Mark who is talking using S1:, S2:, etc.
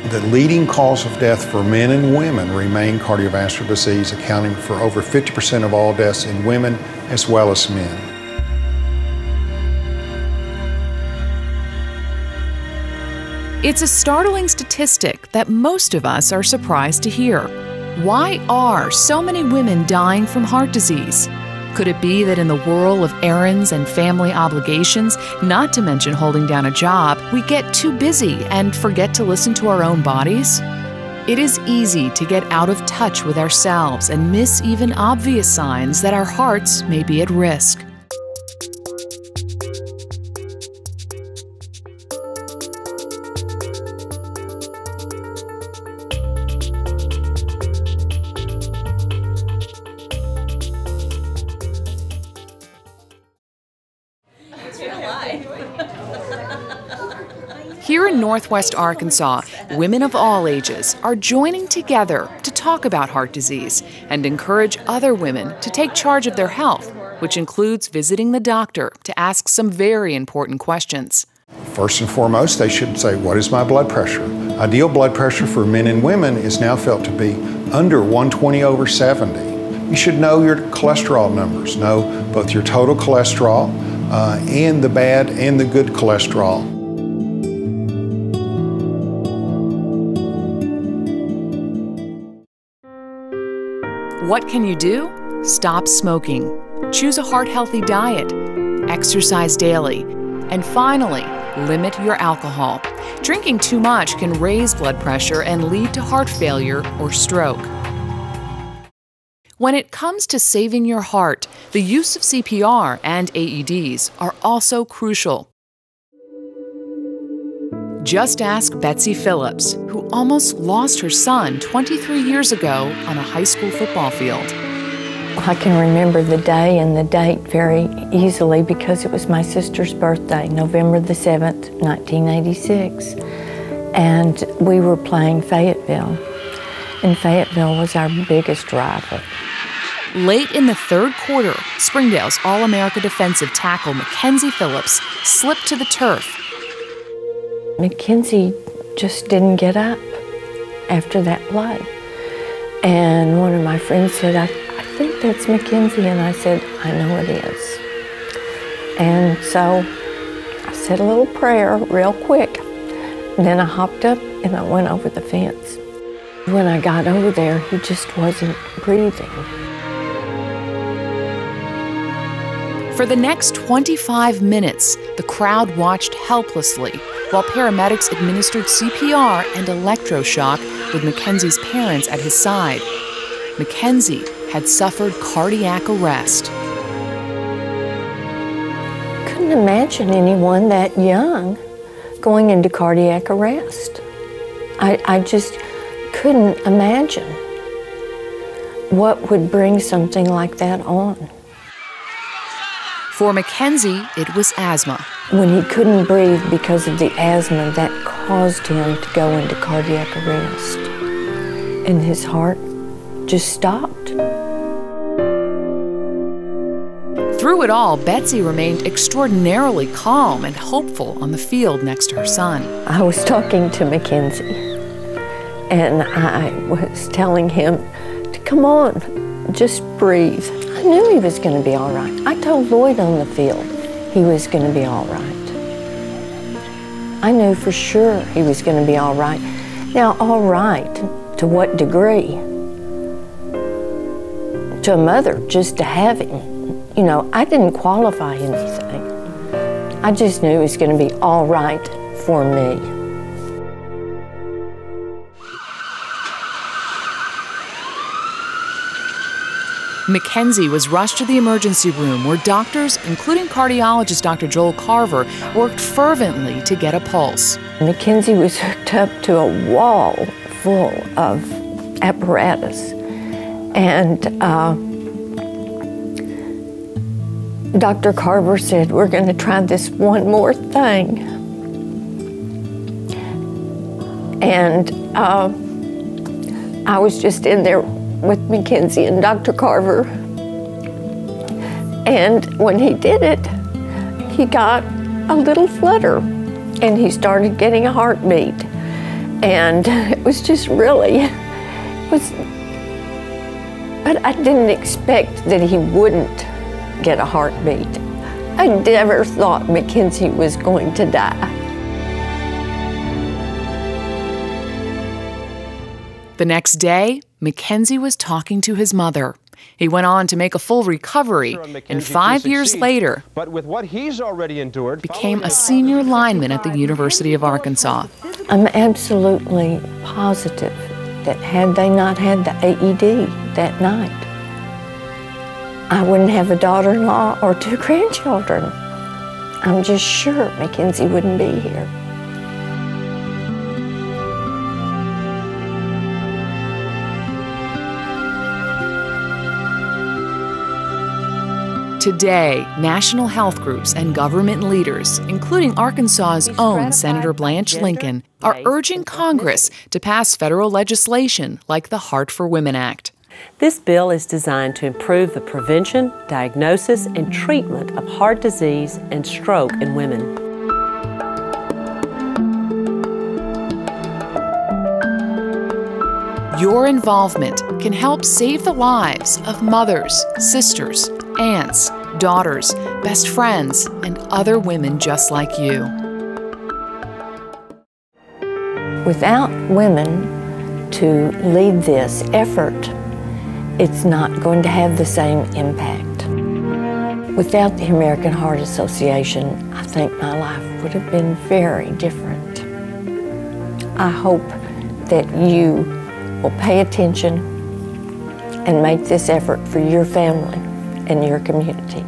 S1: The leading cause of death for men and women remain cardiovascular disease, accounting for over 50% of all deaths in women as well as men.
S2: It's a startling statistic that most of us are surprised to hear. Why are so many women dying from heart disease? Could it be that in the whirl of errands and family obligations, not to mention holding down a job, we get too busy and forget to listen to our own bodies? It is easy to get out of touch with ourselves and miss even obvious signs that our hearts may be at risk. Here in Northwest Arkansas, women of all ages are joining together to talk about heart disease and encourage other women to take charge of their health, which includes visiting the doctor to ask some very important questions.
S1: First and foremost, they should say, what is my blood pressure? Ideal blood pressure for men and women is now felt to be under 120/70. You should know your cholesterol numbers, know both your total cholesterol and the bad and the good cholesterol.
S2: What can you do? Stop smoking, choose a heart-healthy diet, exercise daily, and finally, limit your alcohol. Drinking too much can raise blood pressure and lead to heart failure or stroke. When it comes to saving your heart, the use of CPR and AEDs are also crucial. Just ask Betsy Phillips, who almost lost her son 23 years ago on a high school football field.
S3: I can remember the day and the date very easily because it was my sister's birthday, November the 7th, 1986. And we were playing Fayetteville. And Fayetteville was our biggest rival.
S2: Late in the third quarter, Springdale's All-America defensive tackle Mackenzie Phillips slipped to the turf.
S3: Mackenzie just didn't get up after that play. And one of my friends said, I think that's Mackenzie. And I said, I know it is. And so I said a little prayer real quick. And then I hopped up and I went over the fence. When I got over there, he just wasn't breathing.
S2: For the next 25 minutes, the crowd watched helplessly while paramedics administered CPR and electroshock with Mackenzie's parents at his side. Mackenzie had suffered cardiac arrest.
S3: Couldn't imagine anyone that young going into cardiac arrest. I just couldn't imagine what would bring something like that on.
S2: For Mackenzie, it was asthma.
S3: When he couldn't breathe because of the asthma, that caused him to go into cardiac arrest. And his heart just stopped.
S2: Through it all, Betsy remained extraordinarily calm and hopeful on the field next to her son.
S3: I was talking to Mackenzie, and I was telling him to come on, just breathe. I knew he was going to be all right. I told Lloyd on the field he was going to be all right. I knew for sure he was going to be all right. Now, all right, to what degree? To a mother, just to have him. You know, I didn't qualify anything. I just knew he was going to be all right for me.
S2: Mackenzie was rushed to the emergency room where doctors, including cardiologist Dr. Joel Carver, worked fervently to get a pulse.
S3: Mackenzie was hooked up to a wall full of apparatus. And Dr. Carver said, we're going to try this one more thing. And I was just in there with Mackenzie and Dr. Carver. And when he did it, he got a little flutter and he started getting a heartbeat. And it was just really, but I didn't expect that he wouldn't get a heartbeat. I never thought Mackenzie was going to die.
S2: The next day, Mackenzie was talking to his mother. He went on to make a full recovery, and 5 years later,
S4: but with what he's already endured,
S2: became a senior lineman at the University of Arkansas.
S3: I'm absolutely positive that had they not had the AED that night, I wouldn't have a daughter-in-law or 2 grandchildren. I'm just sure Mackenzie wouldn't be here.
S2: Today, national health groups and government leaders, including Arkansas's own Senator Blanche Lincoln, are urging Congress to pass federal legislation like the Heart for Women Act.
S5: This bill is designed to improve the prevention, diagnosis, and treatment of heart disease and stroke in women.
S2: Your involvement can help save the lives of mothers, sisters, aunts, daughters, best friends, and other women just like you.
S3: Without women to lead this effort, it's not going to have the same impact. Without the American Heart Association, I think my life would have been very different. I hope that you will pay attention and make this effort for your family and your community.